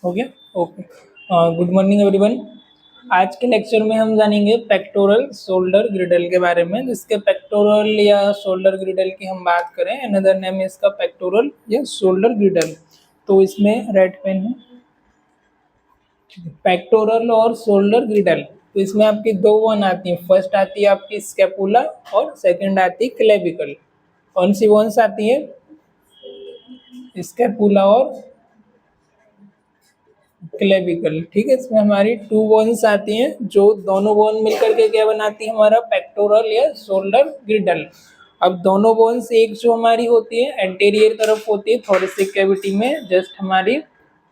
हो गया। Okay. Good morning everyone. आज के लेक्चर में हम जानेंगे पेक्टोरल शोल्डर ग्रिडल के बारे में। जिसके पेक्टोरल या शोल्डर ग्रिडल की हम बात करें, अनदर नेम है इसका पेक्टोरल या शोल्डर ग्रिडल। तो इसमें रेड पेन है, पेक्टोरल और शोल्डर ग्रिडल। तो इसमें आपकी दो वन आती है, फर्स्ट आती है आपकी स्कैपुला और सेकंड आती है क्लेविकल। कौन सी वंस आती है? स्कैपुला और क्लेविकल। ठीक है, इसमें हमारी टू बोन्स आती हैं, जो दोनों बोन मिलकर के क्या बनाती है? हमारा पेक्टोरल या शोल्डर ग्रिडल। अब दोनों बोन्स एक जो हमारी होती है एंटीरियर तरफ होती है थोरेसिक कैविटी में, जस्ट हमारी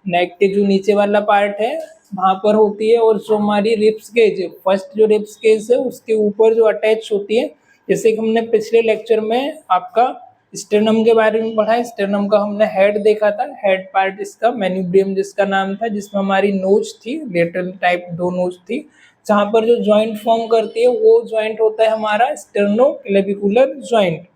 नेक के जो नीचे वाला पार्ट है वहां पर होती है, और जो हमारी रिब्स केज है, फर्स्ट जो रिब्स केज है उसके ऊपर जो अटैच होती है। जैसे कि हमने पिछले लेक्चर में आपका स्टेरनम के बारे में पढ़ा है, स्टेरनम का हमने हेड देखा था, हेड पार्ट इसका मेन्यूब्रियम जिसका नाम था, जिसमें हमारी नोज थी, लेटरल टाइप दो नोज थी, जहां पर जो जॉइंट फॉर्म करती है वो जॉइंट होता है हमारा स्टेर्नोक्लेविकुलर जॉइंट।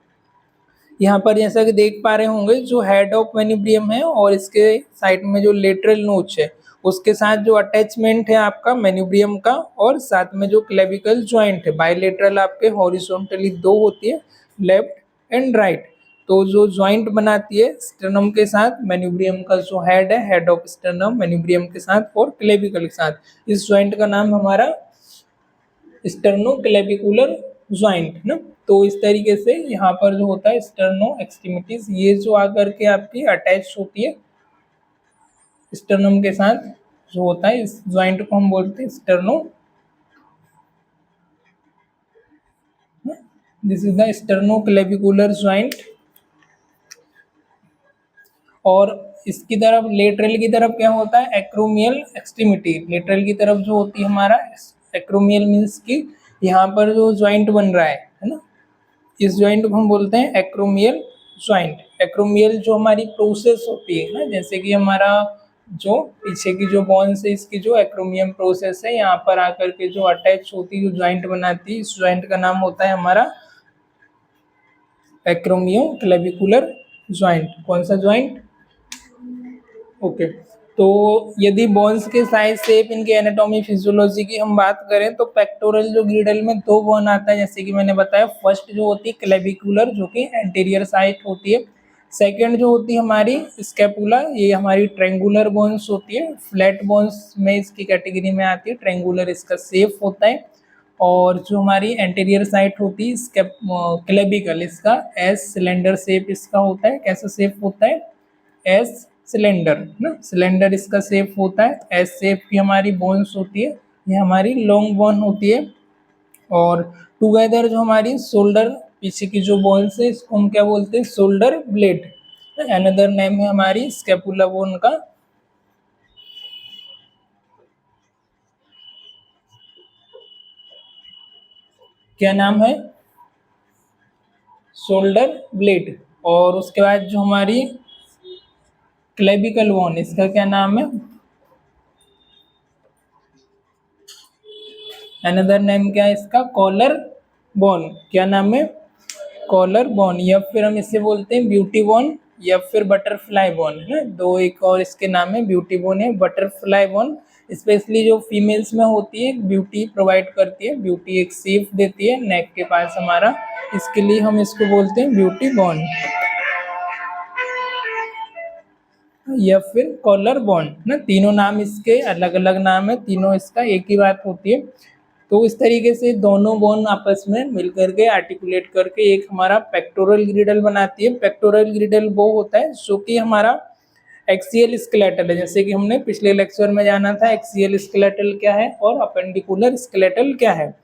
यहाँ पर जैसा कि देख पा रहे होंगे, जो हेड ऑफ मेन्यूब्रियम है और इसके साइड में जो लेटरल नोच है उसके साथ जो अटैचमेंट है आपका मेन्यूब्रियम का, और साथ में जो क्लेविकल जॉइंट है बाइलेटरल आपके हॉरिजॉन्टली दो होती है, लेफ्ट एंड राइट। तो जो जॉइंट बनाती है स्टर्नम के साथ मेन्यूब्रियम का जो हेड है, हेड ऑफ स्टर्नम मेन्यूब्रियम के साथ और क्लेविकल के साथ, इस जॉइंट का नाम हमारा स्टर्नोक्लेविकुलर जॉइंट ना। तो इस तरीके से यहाँ पर जो होता है स्टर्नो एक्सट्रीमिटीज, ये जो आकर के आपकी अटैच होती है स्टर्नम के साथ, जो होता है इस जॉइंट को हम बोलते हैं sterno, this is the sternoclavicular joint. और इसकी तरफ लेटरल की तरफ क्या होता है? Acromial extremity. लेटरल की तरफ जो होती है हमारा एक्रोमियल मीन्स की यहाँ पर जो जॉइंट बन रहा है ना, इस जॉइंट को हम बोलते हैं एक्रोमियल जॉइंट। एक्रोमियल जो हमारी प्रोसेस होती है ना, जैसे कि हमारा जो पीछे की जो बोन्स है इसकी जो एक्रोमियम प्रोसेस है, यहाँ पर आकर के जो अटैच होती है, जो जॉइंट बनाती है, इस जॉइंट का नाम होता है हमारा एक्रोमियो क्लेविकुलर जॉइंट। कौन सा जॉइंट? ओके। तो यदि बोन्स के साइज, शेप, इनके एनाटॉमी, फिजियोलॉजी की हम बात करें तो पेक्टोरल जो ग्रिडल में दो बोन आता है, जैसे कि मैंने बताया। फर्स्ट जो होती है क्लेविकुलर, जो कि एंटीरियर साइड होती है। सेकंड जो होती है हमारी स्कैपुला, ये हमारी ट्रेंगुलर बोन्स होती है, फ्लैट बोन्स में इसकी कैटेगरी में आती है। ट्रेंगुलर इसका शेप होता है। और जो हमारी एंटीरियर साइड होती है क्लेविकल, इसका एस सिलेंडर शेप इसका होता है। कैसा शेप होता है? एस सिलेंडर ना, सिलेंडर इसका शेप होता है। एस शेप की हमारी बोन्स होती है, ये हमारी लॉन्ग बोन होती है। और टुगेदर जो हमारी शोल्डर पीछे की जो बोन्स है इसको हम क्या बोलते हैं? Shoulder blade. अनदर नेम है हमारी स्कैपुला बोन का। क्या नाम है? Shoulder blade. और उसके बाद जो हमारी क्लेविकल बोन, इसका क्या नाम है? अनदर नेम क्या है इसका? Collar bone. क्या नाम है? कॉलर बोन, या फिर हम इसे बोलते हैं ब्यूटी बोन, या फिर बटरफ्लाई बोन है। दो एक और इसके नाम है, ब्यूटी बोन है, बटरफ्लाई बोन। स्पेशली जो फीमेल्स में होती है, ब्यूटी प्रोवाइड करती है, ब्यूटी एक शेप देती है नेक के पास हमारा, इसके लिए हम इसको बोलते हैं ब्यूटी बोन या फिर कॉलर बोन ना। तीनों नाम इसके अलग अलग नाम है, तीनों इसका एक ही बात होती है। तो इस तरीके से दोनों बोन आपस में मिलकर के आर्टिकुलेट करके एक हमारा पेक्टोरल ग्रिडल बनाती है। पेक्टोरल ग्रिडल वो होता है जो कि हमारा एक्सियल स्केलेटल है, जैसे कि हमने पिछले लेक्चर में जाना था एक्सियल स्केलेटल क्या है और अपेंडिकुलर स्केलेटल क्या है।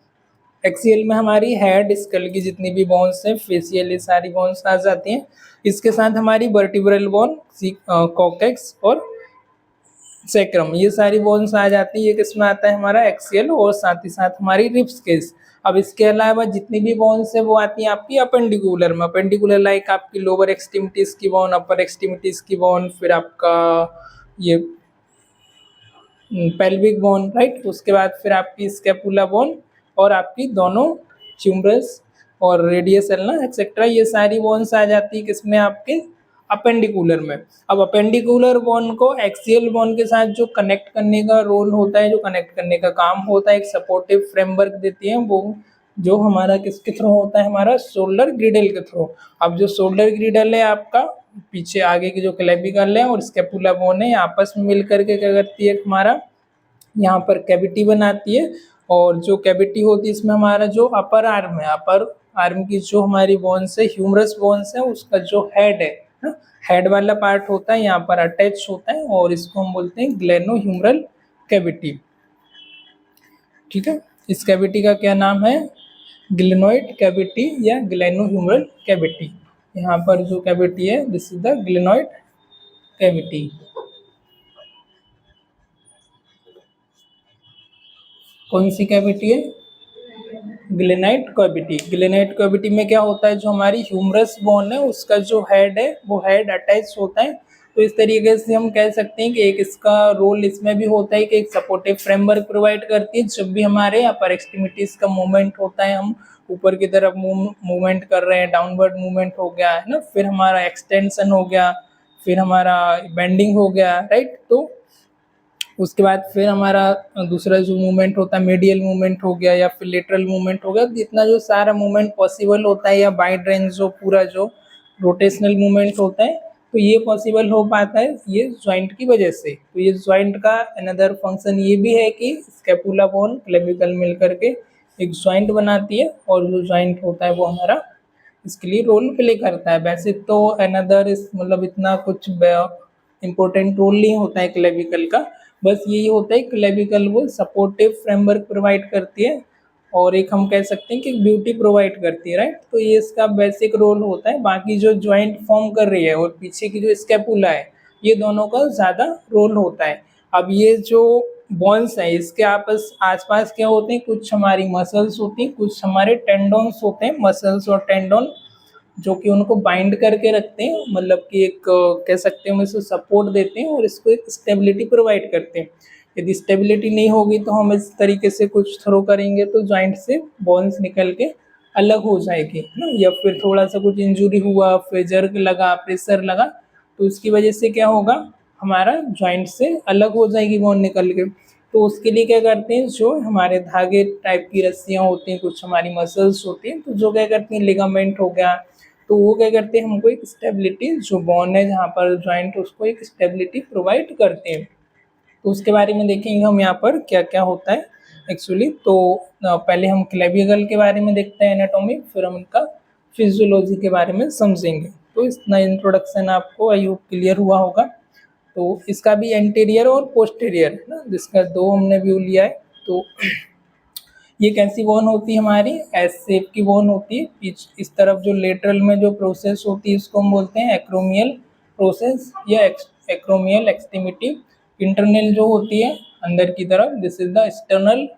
एक्सियल में हमारी हेड, स्कल की जितनी भी बोन्स हैं, फेशियल, ये सारी बोन्स आ जाती हैं। इसके साथ हमारी वर्टिब्रल बोन, कॉर्टेक्स और सैक्रम, ये सारी बोन्स आ जाती है। ये किसमें आता है? हमारा एक्सियल, और साथ ही साथ हमारी रिब्स केस। अब इसके अलावा जितनी भी बोन्स है वो आती है आपकी अपेंडिकुलर में। अपेंडिकुलर लाइक आपकी लोअर एक्सट्रीमिटीज की बोन, अपर एक्सट्रीमिटीज की बोन, फिर आपका ये पेल्विक बोन, राइट। उसके बाद फिर आपकी स्कैपुला बोन और आपकी दोनों च्यूमरस और रेडियस एल्ना एक्सेट्रा, ये सारी बोन्स आ जाती है किसमें? आपके अपेंडिकुलर में। अब अपेंडिकुलर बोन को एक्सियल बोन के साथ जो कनेक्ट करने का रोल होता है, जो कनेक्ट करने का काम होता है, एक सपोर्टिव फ्रेमवर्क देती है, वो जो हमारा किसके थ्रू होता है, हमारा शोल्डर ग्रिडल के थ्रू। अब जो शोल्डर ग्रिडल है आपका, पीछे आगे की जो क्लेविकल है और स्कैपुला बोन है, आपस में मिल करके क्या करती है, हमारा यहाँ पर कैविटी बनाती है। और जो कैविटी होती है इसमें हमारा जो अपर आर्म है, अपर आर्म की जो हमारी बोन्स है, ह्यूमरस बोन्स है, उसका जो हेड है ना, हेड वाला पार्ट होता है यहाँ पर अटैच होता है, और इसको हम बोलते हैं ग्लेनो ह्यूमरल कैविटी। ठीक है, इस कैविटी का क्या नाम है, ग्लेनोइड कैविटी या ग्लेनो ह्यूमरल कैविटी। यहाँ पर जो कैविटी है, this is the glenoid cavity. कौन सी कैविटी है, ग्लेनाइट कैविटी। ग्लेनाइट कैविटी में क्या होता है, जो हमारी ह्यूमरस बोन है उसका जो हेड है वो हेड अटैच होता है। तो इस तरीके से हम कह सकते हैं कि एक इसका रोल इसमें भी होता है कि एक सपोर्टिव फ्रेमवर्क प्रोवाइड करती है। जब भी हमारे अपर एक्सट्रीमिटीज का मूवमेंट होता है, हम ऊपर की तरफ मूवमेंट कर रहे हैं, डाउनवर्ड मूवमेंट हो गया है ना, फिर हमारा एक्सटेंशन हो गया, फिर हमारा बेंडिंग हो गया, राइट। तो उसके बाद फिर हमारा दूसरा जो मूवमेंट होता है, मीडियल मूवमेंट हो गया या फिर लेटरल मूवमेंट हो गया। जितना जो सारा मूवमेंट पॉसिबल होता है, या बाइड रेंज जो पूरा जो रोटेशनल मूवमेंट होता है, तो ये पॉसिबल हो पाता है ये जॉइंट की वजह से। तो ये जॉइंट का अनदर फंक्शन ये भी है कि स्कैपुला बोन क्लेविकल मिल करके एक जॉइंट बनाती है, और जो जॉइंट होता है वो हमारा इसके लिए रोल प्ले करता है। वैसे तो अनदर मतलब इतना कुछ इम्पोर्टेंट रोल नहीं होता है क्लेविकल का, बस यही होता है क्लेविकल वो सपोर्टिव फ्रेमवर्क प्रोवाइड करती है, और एक हम कह सकते हैं कि ब्यूटी प्रोवाइड करती है, राइट। तो ये इसका बेसिक रोल होता है। बाकी जो जॉइंट फॉर्म कर रही है और पीछे की जो स्कैपुला है, ये दोनों का ज़्यादा रोल होता है। अब ये जो बोन्स है, इसके आपस आसपास क्या होते हैं, कुछ हमारी मसल्स होती हैं, कुछ हमारे टेंडोन्स होते हैं, मसल्स और टेंडोन, जो कि उनको बाइंड करके रखते हैं, मतलब कि एक कह सकते हैं हम इसको सपोर्ट देते हैं और इसको एक स्टेबिलिटी प्रोवाइड करते हैं। यदि स्टेबिलिटी नहीं होगी तो हम इस तरीके से कुछ थ्रो करेंगे तो जॉइंट से बोन्स निकल के अलग हो जाएगी ना, या फिर थोड़ा सा कुछ इंजुरी हुआ, फिर जर्क लगा, प्रेशर लगा, तो उसकी वजह से क्या होगा, हमारा जॉइंट से अलग हो जाएगी बोन निकल के। तो उसके लिए क्या करते हैं, जो हमारे धागे टाइप की रस्सियाँ होती हैं, कुछ हमारी मसल्स होती हैं, तो जो क्या करती हैं, लिगामेंट हो गया, तो वो क्या करते हैं, हमको एक स्टेबिलिटी, जो बोन है जहाँ पर जॉइंट, उसको एक स्टेबिलिटी प्रोवाइड करते हैं। तो उसके बारे में देखेंगे हम यहाँ पर क्या क्या होता है एक्चुअली। तो पहले हम क्लेविकल के बारे में देखते हैं एनाटॉमी, फिर हम उनका फिजियोलॉजी के बारे में समझेंगे। तो इतना इंट्रोडक्शन आपको आई होप क्लियर हुआ होगा। तो इसका भी एंटीरियर और पोस्टीरियर है ना, जिसका दो हमने व्यू लिया है। तो ये कैसी बोन होती है, हमारी एस शेप की बोन होती है। पीछ इस तरफ जो लेटरल में जो प्रोसेस होती है उसको हम बोलते हैं एक्रोमियल प्रोसेस या एक्रोमियल एक्सट्रीमिटी। इंटरनल जो होती है अंदर की तरफ, this is the external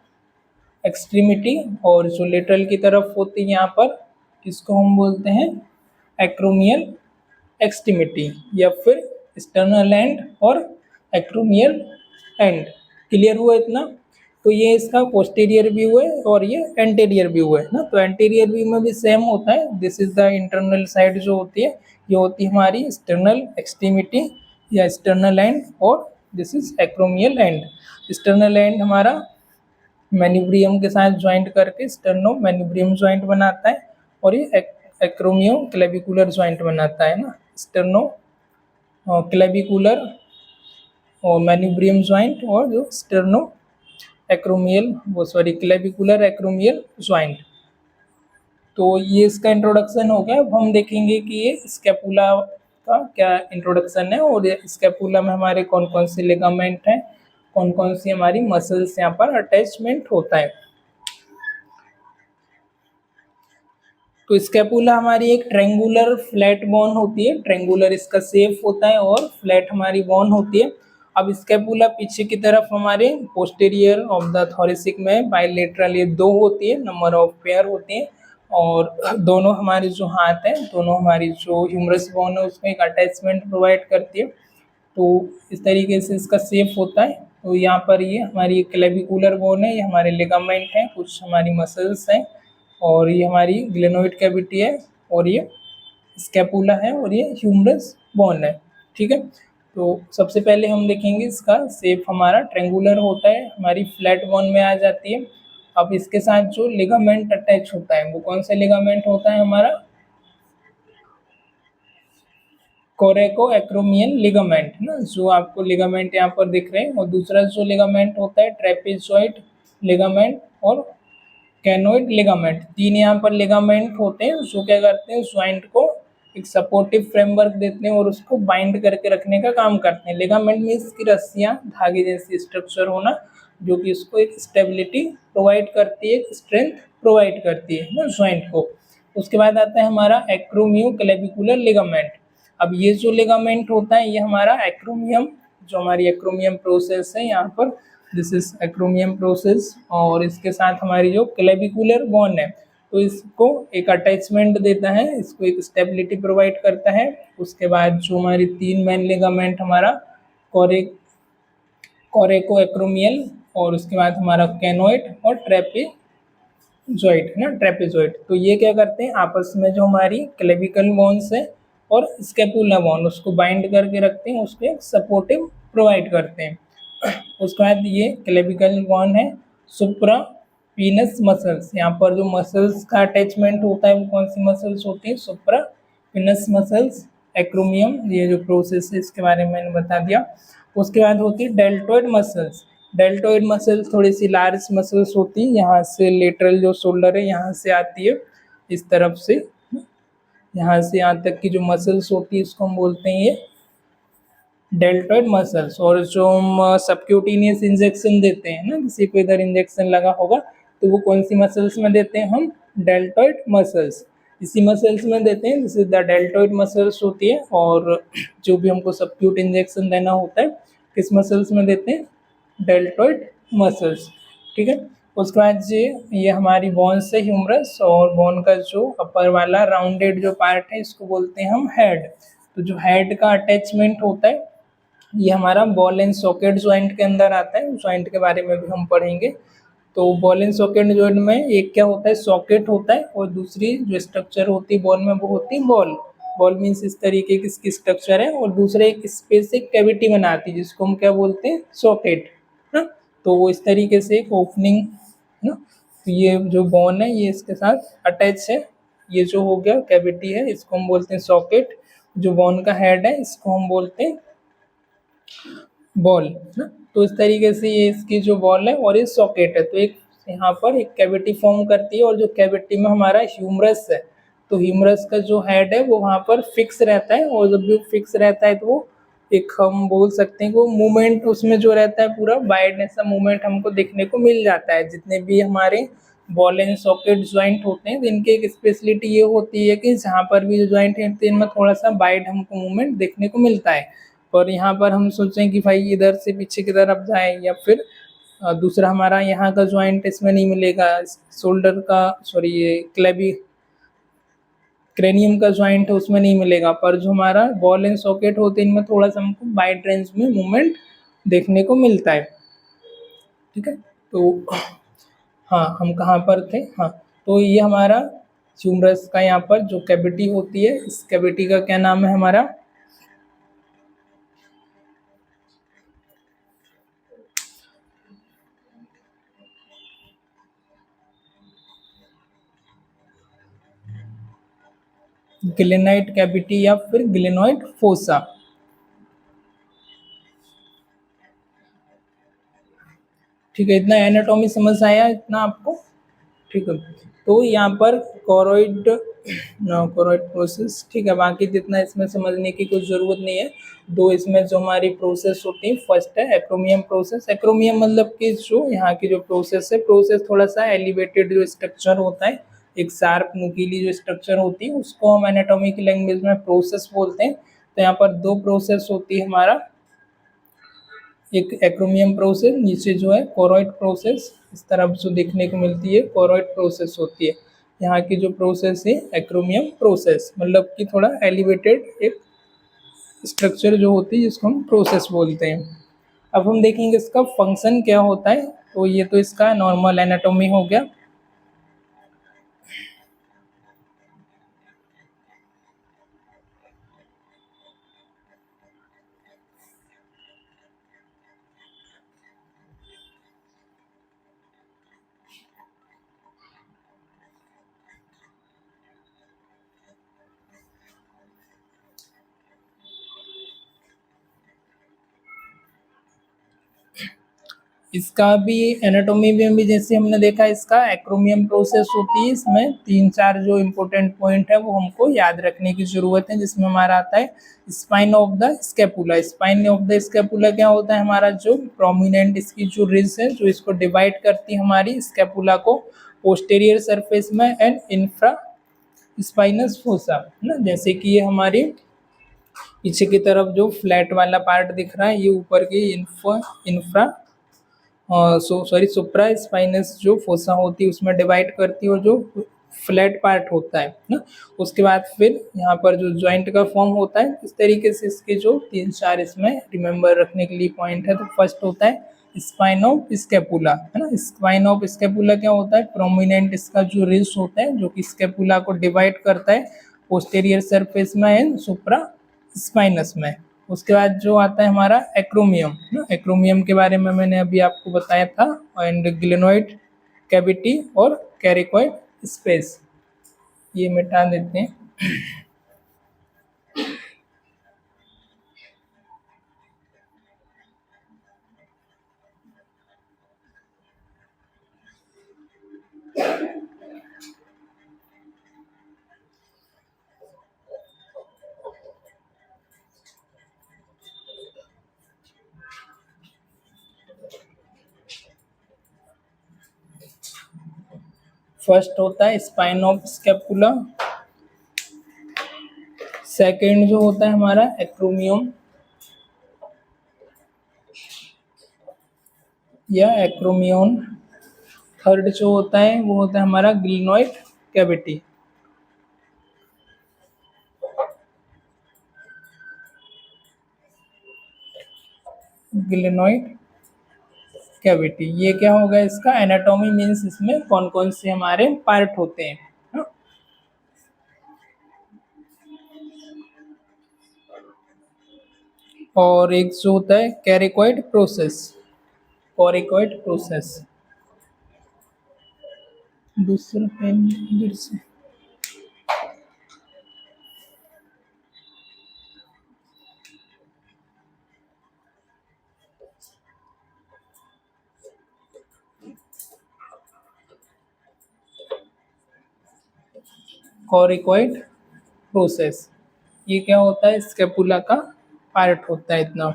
extremity, और जो लेटरल की तरफ होती है यहाँ पर, इसको हम बोलते हैं एक्रोमियल एक्सट्रीमिटी या फिर एक्सटर्नल एंड और एक्रोमियल एंड। क्लियर हुआ इतना। तो ये इसका पोस्टीरियर व्यू है और ये एंटीरियर व्यू है ना। तो एंटीरियर व्यू में भी सेम होता है, this is the internal side जो होती है, ये होती है हमारी एक्सटर्नल एक्सट्रीमिटी या एक्सटर्नल एंड, और this is acromial end. External and हमारा मैन्यूब्रियम के साथ ज्वाइंट करके स्टर्नो मैन्यूब्रियम ज्वाइंट बनाता है, और ये एक्रोमियो क्लेविकुलर ज्वाइंट बनाता है ना, स्टर्नो क्लेविकुलर और मैन्यूब्रियम ज्वाइंट, और जो sterno acromial clavicular acromial joint. तो ये इसका इंट्रोडक्शन हो गया। अब हम देखेंगे कि ये स्कैपुला का क्या इंट्रोडक्शन है, और स्कैपुला में हमारे कौन कौन से लिगामेंट हैं, कौन कौन सी हमारी मसल्स यहाँ पर अटैचमेंट होता है। तो स्कैपुला हमारी एक ट्रेंगुलर फ्लैट बोन होती है, ट्रेंगुलर इसका शेप होता है और फ्लैट हमारी बोन होती है। अब स्कैपुला पीछे की तरफ हमारे पोस्टीरियर ऑफ द थोरेसिक में बाइलेटरल ये दो होती है, नंबर ऑफ पेयर होते हैं, और दोनों हमारे जो हाथ हैं, दोनों हमारी जो ह्यूमरस बोन है उसमें एक अटैचमेंट प्रोवाइड करती है। तो इस तरीके से इसका शेप होता है। तो यहाँ पर ये हमारी क्लेविकुलर बोन है, ये हमारे लिगामेंट हैं, कुछ हमारी मसल्स हैं, और ये हमारी ग्लेनोइड कैविटी है, और ये स्कैपुला है और ये ह्यूमरस बोन है। ठीक है, तो सबसे पहले हम देखेंगे इसका शेप हमारा ट्रेंगुलर होता है, हमारी फ्लैट बोन में आ जाती है। अब इसके साथ जो लिगामेंट अटैच होता है वो कौन सा लिगामेंट होता है हमारा, कोरेको एक्रोमियल लिगामेंट ना, जो आपको लिगामेंट यहाँ पर दिख रहे हैं। और दूसरा जो लिगामेंट होता है ट्रेपेजॉइड लिगामेंट और कैनोइड लिगामेंट। तीन यहाँ पर लिगामेंट होते हैं जो क्या करते हैं, ज्वाइंट को एक सपोर्टिव फ्रेमवर्क देते हैं और उसको बाइंड करके रखने का काम करते हैं। लिगामेंट मीन्स की रस्सियाँ धागे जैसी स्ट्रक्चर होना, जो कि इसको एक स्टेबिलिटी प्रोवाइड करती है, स्ट्रेंथ प्रोवाइड करती है ना ज्वाइंट को। उसके बाद आता है हमारा एक्रोमियो क्लेविकुलर लिगामेंट। अब ये जो लिगामेंट होता है ये हमारा एक्रोमियम, जो हमारी एक्रोमियम प्रोसेस है यहाँ पर, दिस इज एक्रोमियम प्रोसेस। और इसके साथ हमारी जो क्लेविकुलर बोन है तो इसको एक अटैचमेंट देता है, इसको एक स्टेबिलिटी प्रोवाइड करता है। उसके बाद जो हमारी तीन मेन लिगामेंट हमारा कोरेको एक्रोमियल, और उसके बाद हमारा कैनोइड और ट्रेपेजॉइड है ना, ट्रेपेजॉइड। तो ये क्या करते हैं आपस में, जो हमारी क्लेविकल बोन्स है और स्कैपुला बोन, उसको बाइंड करके रखते हैं, उसको एक सपोर्टिव प्रोवाइड करते हैं। उसके बाद ये क्लेविकल बोन है सुप्रा पीनस मसल्स। यहाँ पर जो मसल्स का अटैचमेंट होता है वो कौन सी मसल्स होती है, सुप्रा पीनस मसल्स, एक्रोमियम, ये जो प्रोसेस है इसके बारे में मैंने बता दिया। उसके बाद होती है डेल्टॉइड मसल्स। डेल्टॉइड मसल्स थोड़ी सी लार्ज मसल्स होती है, यहाँ से लेटरल जो शोल्डर है यहाँ से आती है इस तरफ से, यहाँ से यहाँ तक की जो मसल्स होती है इसको हम बोलते हैं ये डेल्टॉइड मसल्स। और जो हम सबक्यूटेनियस इंजेक्शन देते हैं ना, किसी को इधर इंजेक्शन लगा होगा तो वो कौन सी मसल्स में देते हैं हम, डेल्टॉइड मसल्स, इसी मसल्स में देते हैं, जिससे द डेल्टॉइड मसल्स होती है। और जो भी हमको सबक्यूट इंजेक्शन देना होता है किस मसल्स में देते हैं, डेल्टॉइड मसल्स। ठीक है, उसके बाद ये हमारी बोन्स है ह्यूमरस, और बोन का जो अपर वाला राउंडेड जो पार्ट है इसको बोलते हैं हम हेड। तो जो हेड का अटैचमेंट होता है ये हमारा बॉल एंड सॉकेट ज्वाइंट के अंदर आता है, ज्वाइंट के बारे में भी हम पढ़ेंगे। तो बॉल एंड सॉकेट ज्वाइंट में एक क्या होता है, सॉकेट होता है, और दूसरी जो स्ट्रक्चर होती है बॉल में वो होती है बॉल। बॉल मीन्स इस तरीके की इसकी स्ट्रक्चर है, और दूसरे एक स्पेस एक कैविटी बनाती है जिसको हम क्या बोलते हैं, सॉकेट ना। तो वो इस तरीके से एक ओपनिंग ना, तो ये जो बोन है ये इसके साथ अटैच है, ये जो हो गया कैविटी है इसको हम बोलते हैं सॉकेट। जो बोन का हेड है इसको हम बोलते हैं बॉल ना। तो इस तरीके से ये इसकी जो बॉल है और ये सॉकेट है, तो एक यहाँ पर एक कैविटी फॉर्म करती है, और जो कैविटी में हमारा ह्यूमरस है, तो ह्यूमरस का जो हेड है वो वहाँ पर फिक्स रहता है, और जब भी फिक्स रहता है तो वो एक हम बोल सकते हैं कि वो मूवमेंट उसमें जो रहता है पूरा वाइड ऐसा मूवमेंट हमको देखने को मिल जाता है। जितने भी हमारे बॉल एंड सॉकेट ज्वाइंट होते हैं इनकी एक स्पेशलिटी ये होती है कि जहाँ पर भी जो ज्वाइंट है इनमें थोड़ा सा वाइड हमको मूवमेंट देखने को मिलता है। और यहाँ पर हम सोचें कि भाई इधर से पीछे की तरफ जाए, या फिर दूसरा हमारा यहाँ का ज्वाइंट इसमें नहीं मिलेगा, शोल्डर का सॉरी ये क्रेनियम का ज्वाइंट है उसमें नहीं मिलेगा, पर जो हमारा बॉल एंड सॉकेट होते हैं इनमें थोड़ा सा हमको वाइड रेंज में मूवमेंट देखने को मिलता है। ठीक है, तो हाँ हम कहाँ पर थे, हाँ तो ये हमारा ह्यूमरस का यहाँ पर जो कैविटी होती है इस कैविटी का क्या नाम है हमारा, ग्लेनाइड कैविटी या फिर ग्लेनॉइड फोसा। ठीक है, इतना एनाटॉमी समझ आया इतना आपको। ठीक है, तो यहाँ पर कोरोइड कोरोइड प्रोसेस, ठीक है, बाकी जितना इसमें समझने की कुछ ज़रूरत नहीं है। दो इसमें जो हमारी प्रोसेस होती है, फर्स्ट है एक्रोमियम प्रोसेस। एक्रोमियम मतलब कि जो यहाँ की जो प्रोसेस है, प्रोसेस थोड़ा सा एलिवेटेड जो स्ट्रक्चर होता है, एक शार्प नुकीली जो स्ट्रक्चर होती है उसको हम एनाटॉमी की लैंग्वेज में प्रोसेस बोलते हैं। तो यहाँ पर दो प्रोसेस होती है हमारा, एक एक्रोमियम प्रोसेस, नीचे जो है कोरोइड प्रोसेस, इस तरफ जो देखने को मिलती है कोरोइड प्रोसेस होती है। यहाँ की जो प्रोसेस है एक्रोमियम प्रोसेस, मतलब कि थोड़ा एलिवेटेड एक स्ट्रक्चर जो होती है जिसको हम प्रोसेस बोलते हैं। अब हम देखेंगे इसका फंक्शन क्या होता है। तो ये तो इसका नॉर्मल एनाटॉमी हो गया। इसका भी एनाटॉमी में भी जैसे हमने देखा, इसका एक्रोमियम प्रोसेस होती है। इसमें 3-4 जो इम्पोर्टेंट पॉइंट है वो हमको याद रखने की जरूरत है, जिसमें हमारा आता है spine of the scapula. Spine of the scapula क्या होता है, हमारा जो प्रोमिनेंट इसकी जो रिज है जो इसको डिवाइड करती है हमारी स्कैपुला को पोस्टेरियर सरफेस में एंड इंफ्रा स्पाइनस फोसा, है ना। जैसे कि ये हमारी पीछे की तरफ जो फ्लैट वाला पार्ट दिख रहा है, ये ऊपर की इंफ्रा सॉरी सुप्रा स्पाइनस जो फोसा होती है उसमें डिवाइड करती है, और जो फ्लैट पार्ट होता है ना, उसके बाद फिर यहाँ पर जो जॉइंट का फॉर्म होता है। इस तरीके से इसके जो 3-4 इसमें रिमेंबर रखने के लिए पॉइंट है। तो फर्स्ट होता है स्पाइन ऑफ स्कैपुला, है ना। स्पाइन ऑफ स्कैपुला क्या होता है, प्रोमिनेंट इसका जो रिज होता है जो कि स्कैपुला को डिवाइड करता है पोस्टेरियर सरफेस में एंड सुप्रा स्पाइनस में। उसके बाद जो आता है हमारा एक्रोमियम, एक्रोमियम के बारे में मैंने अभी आपको बताया था, एंड ग्लेनोइड कैविटी और कैरिकॉइड स्पेस, ये मिटा देते हैं। फर्स्ट होता है स्पाइन ऑफ स्कैपुला, सेकंड जो होता है हमारा एक्रोमियम या एक्रोमियन, थर्ड जो होता है वो होता है हमारा ग्लिनोइड कैविटी। ग्लिनोइड कैविटी, ये क्या होगा इसका एनाटॉमी, मीन्स इसमें कौन कौन से हमारे पार्ट होते हैं, हाँ? और एक जो होता है कैरिकॉइड प्रोसेस, कॉरिकॉइड प्रोसेस। दूसरा पेन इधर से, कॉरिकॉइड प्रोसेस, ये क्या होता है स्कैपुला का पार्ट होता है इतना।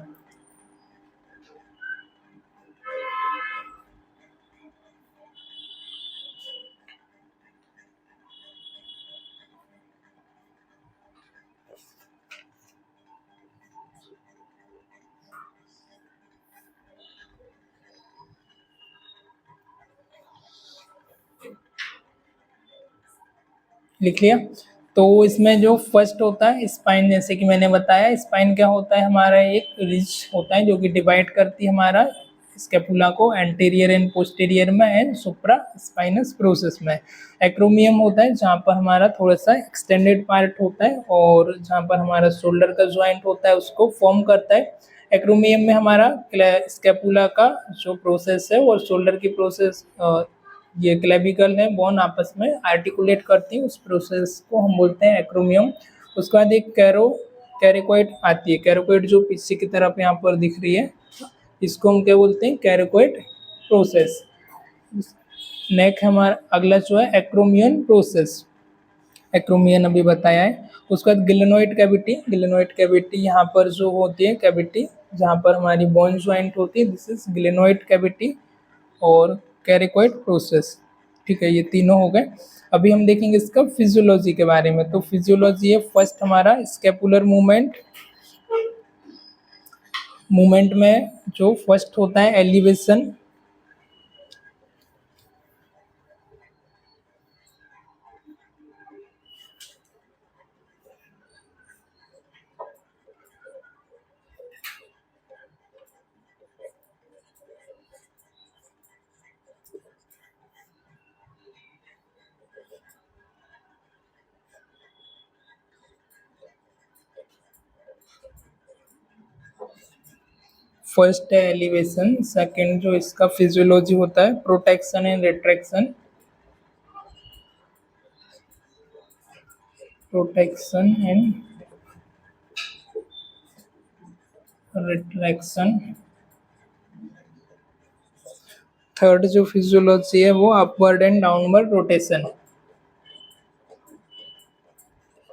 लिख लिया। तो इसमें जो फर्स्ट होता है स्पाइन, जैसे कि मैंने बताया स्पाइन क्या होता है, हमारा एक रिज होता है जो कि डिवाइड करती है हमारा स्कैपुला को एंटीरियर एंड पोस्टीरियर में एंड सुप्रा स्पाइनस प्रोसेस में। एक्रोमियम होता है जहाँ पर हमारा थोड़ा सा एक्सटेंडेड पार्ट होता है और जहाँ पर हमारा शोल्डर का ज्वाइंट होता है उसको फॉर्म करता है। एक्रोमियम में हमारा स्कैपुला का जो प्रोसेस है और शोल्डर की प्रोसेस, ये क्लेविकल है बोन आपस में आर्टिकुलेट करती है, उस प्रोसेस को हम बोलते हैं एक्रोमियम। उसके बाद एक कैरिकोइड आती है, कैरिकोइड जो पीछे की तरफ यहाँ पर दिख रही है, इसको हम क्या बोलते हैं कैरिकोइड प्रोसेस। नेक्स्ट हमारा अगला जो है एक्रोमियन प्रोसेस, एक्रोमियन अभी बताया है। उसके बाद गिलेनोइड कैविटी, गिलेनोइड कैविटी यहाँ पर जो होती है कैविटी जहाँ पर हमारी बोन ज्वाइंट होती है, दिस इज गिलेनोइड कैविटी और कैरिकोइड प्रोसेस। ठीक है, ये तीनों हो गए। अभी हम देखेंगे इसका फिजियोलॉजी के बारे में। तो फिजियोलॉजी है फर्स्ट हमारा स्केपुलर मूवमेंट, मूवमेंट में जो फर्स्ट होता है एलिवेशन, फर्स्ट है एलिवेशन। सेकंड जो इसका फिजियोलॉजी होता है protection and retraction, protection and retraction. Third जो फिजियोलॉजी है वो upward and downward rotation,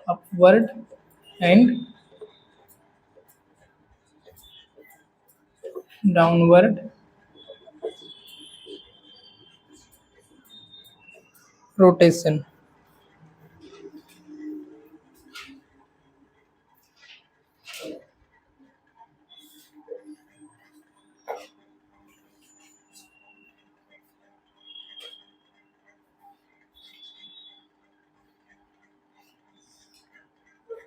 upward and downward rotation.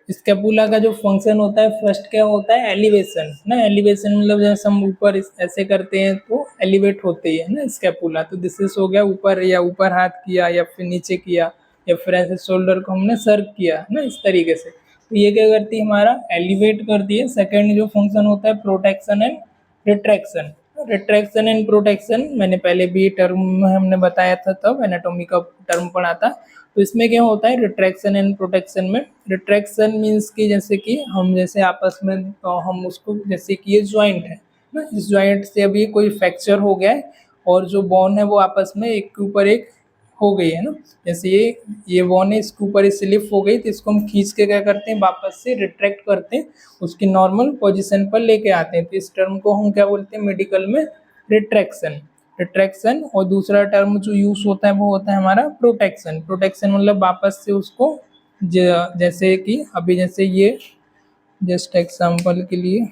Scapula का जो फंक्शन होता है फर्स्ट क्या होता है, एलिवेशन ना। एलिवेशन मतलब जैसे हम ऊपर ऐसे करते हैं तो एलिवेट होते है ना स्कैपुला। तो दिस इज हो गया ऊपर, या ऊपर हाथ किया या फिर नीचे किया, या फिर ऐसे शोल्डर को हमने सर्व किया ना, इस तरीके से। तो ये क्या करती है, हमारा एलिवेट करती है। सेकेंड जो फंक्शन होता है protection and retraction. Retraction and protection मैंने पहले भी टर्म में हमने बताया था, तब एनाटॉमी का टर्म पढ़ा था। तो इसमें क्या होता है रिट्रैक्शन एंड प्रोटेक्शन में, रिट्रैक्शन मीन्स कि जैसे कि हम जैसे आपस में तो हम उसको, जैसे कि ये ज्वाइंट है ना, इस ज्वाइंट से अभी कोई फ्रैक्चर हो गया है और जो बोन है वो आपस में एक के ऊपर एक हो गई है ना। जैसे ये बोन है, इसके ऊपर स्लिप हो गई, तो इसको हम खींच के क्या करते हैं, वापस से रिट्रैक्ट करते हैं, उसकी नॉर्मल पोजीशन पर लेके आते हैं। तो इस टर्म को हम क्या बोलते हैं मेडिकल में, रिट्रैक्शन। रिट्रैक्शन। और दूसरा टर्म जो यूज होता है वो होता है हमारा प्रोटेक्शन। प्रोटेक्शन मतलब वापस से उसको जैसे कि अभी जैसे जस्ट एग्जांपल के लिए,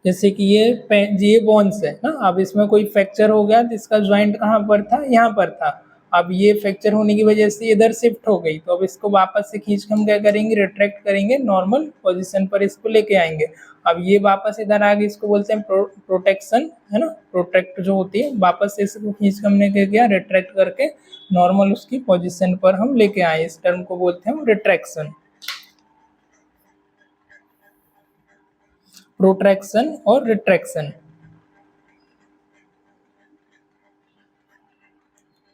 जैसे कि ये बोन्स है ना, अब इसमें कोई फ्रैक्चर हो गया तो इसका ज्वाइंट कहाँ पर था, यहाँ पर था। अब ये फ्रैक्चर होने की वजह से इधर शिफ्ट हो गई, तो अब इसको वापस से खींच के हम क्या करेंगे, रिट्रैक्ट करेंगे, नॉर्मल पोजीशन पर इसको लेके आएंगे। अब ये वापस इधर आ गई, इसको बोलते हैं प्रोटेक्शन है ना। प्रोटेक्ट जो होती है, वापस से इसको खींच के हमने क्या किया, रिट्रैक्ट करके नॉर्मल उसकी पोजिशन पर हम लेके आए, इस टर्म को बोलते हैं रिट्रैक्शन। प्रोट्रैक्शन और रिट्रैक्शन।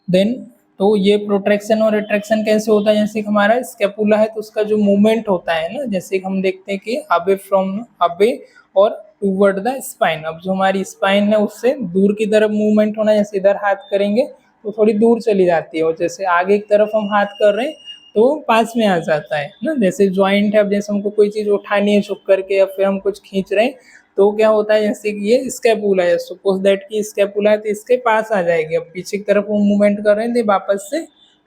देन तो ये प्रोट्रैक्शन और रिट्रैक्शन कैसे होता है, जैसे कि हमारा स्कैपुला है तो उसका जो मूवमेंट होता है ना, जैसे कि हम देखते हैं कि अबे और टूवर्ड द स्पाइन। अब जो हमारी स्पाइन है उससे दूर की तरफ मूवमेंट होना, जैसे इधर हाथ करेंगे तो थोड़ी दूर चली जाती है, और जैसे आगे की तरफ हम हाथ कर रहे हैं तो पास में आ जाता है ना। जैसे ज्वाइंट है, अब जैसे हमको कोई चीज़ उठानी है झुक करके, या फिर हम कुछ खींच रहे हैं तो क्या होता है, जैसे कि ये स्कैपुला है, सपोज दैट कि स्कैपुला है तो इसके पास आ जाएगी। अब पीछे की तरफ वो मूवमेंट कर रहे हैं तो वापस से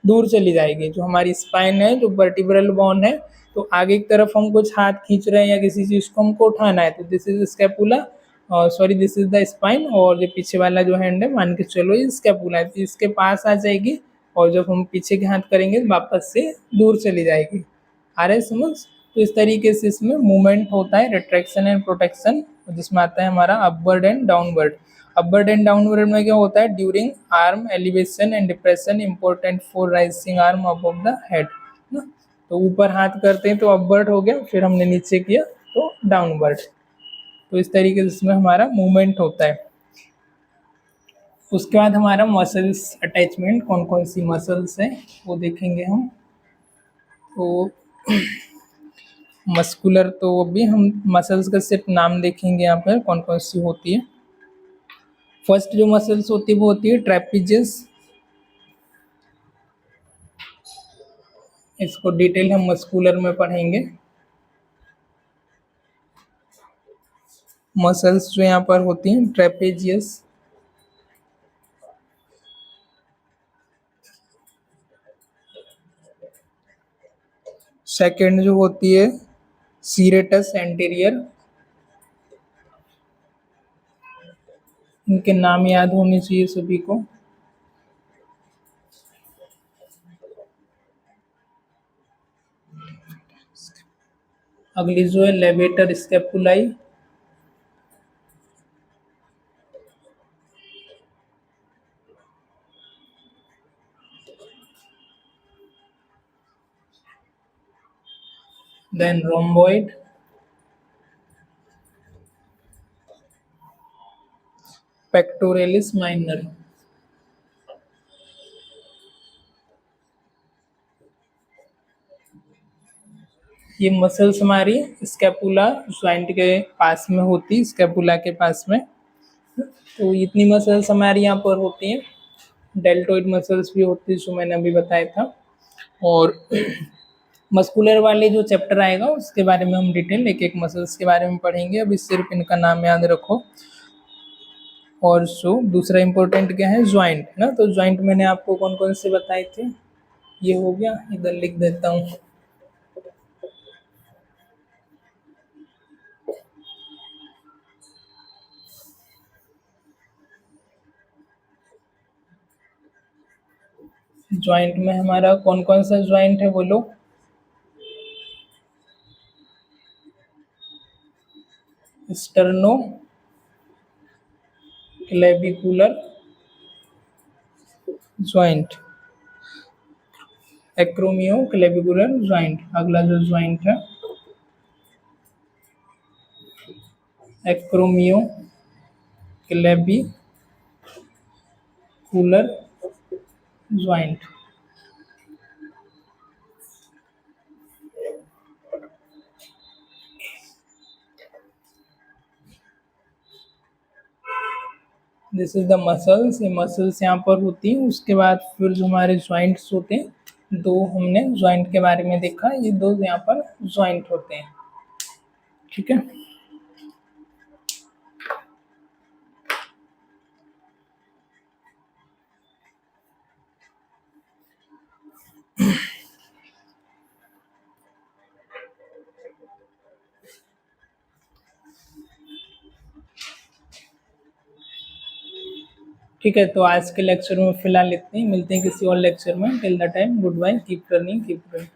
दूर चली जाएगी। जो हमारी स्पाइन है, जो वर्टिब्रल बोन है, तो आगे की तरफ हम कुछ हाथ खींच रहे हैं या किसी चीज़ को हमको उठाना है तो this is scapula, sorry this is the spine. और जो पीछे वाला जो हैंड है, मान के चलो ये स्कैपुला है, तो इसके पास आ जाएगी, और जब हम पीछे के हाथ करेंगे वापस से दूर चली जाएगी। आ रहा है समझ। तो इस तरीके से इसमें मूवमेंट होता है, रिट्रैक्शन एंड प्रोटेक्शन, जिसमें आता है हमारा upward and downward. Upward and downward में क्या होता है, during arm elevation and depression important for rising arm above the head ना। तो ऊपर हाथ करते हैं तो अपवर्ड हो गया, फिर हमने नीचे किया तो डाउनवर्ड। तो इस तरीके से इसमें हमारा मूवमेंट होता है। उसके बाद हमारा मसल्स अटैचमेंट, कौन कौन सी मसल्स हैं वो देखेंगे हम। तो मस्कुलर, तो अभी हम मसल्स का सिर्फ नाम देखेंगे यहाँ पर कौन कौन सी होती है। फर्स्ट जो मसल्स होती है वो होती है ट्रेपीजियस। इसको डिटेल हम मस्कुलर में पढ़ेंगे। मसल्स जो यहाँ पर होती हैं ट्रेपेजियस। सेकंड जो होती है सीरेटस एंटीरियर। इनके नाम याद होने चाहिए सभी को। अगली जो है levator scapulae. Then rhomboid. Pectoralis minor. ये मसल्स हमारी स्कैपुला ज्वाइंट के पास में होती, स्कैपुला के पास में। तो इतनी मसल्स हमारी यहाँ पर होती हैं। डेल्टोइड मसल्स भी होती है जो मैंने अभी बताया था। और मस्कुलर वाले जो चैप्टर आएगा उसके बारे में हम डिटेल एक एक मसल्स के बारे में पढ़ेंगे। अभी सिर्फ इनका नाम याद रखो। और सो दूसरा इम्पोर्टेंट क्या है, ज्वाइंट है ना। तो ज्वाइंट मैंने आपको कौन कौन से बताए थे, ये हो गया, इधर लिख देता हूँ। ज्वाइंट में हमारा कौन कौन सा ज्वाइंट है बोलो। Sterno clavicular joint, acromio clavicular joint. अगला जो ज्वाइंट है acromio clavicular joint. This is the muscles, ये मसल्स यहाँ पर होती हैं। उसके बाद फिर जो हमारे ज्वाइंट्स होते हैं, दो हमने ज्वाइंट के बारे में देखा, ये दो यहाँ पर ज्वाइंट होते हैं। ठीक है। ठीक है, तो आज के लेक्चर में फिलहाल इतने ही, मिलते हैं किसी और लेक्चर में। Till the time good bye, keep learning keep growing.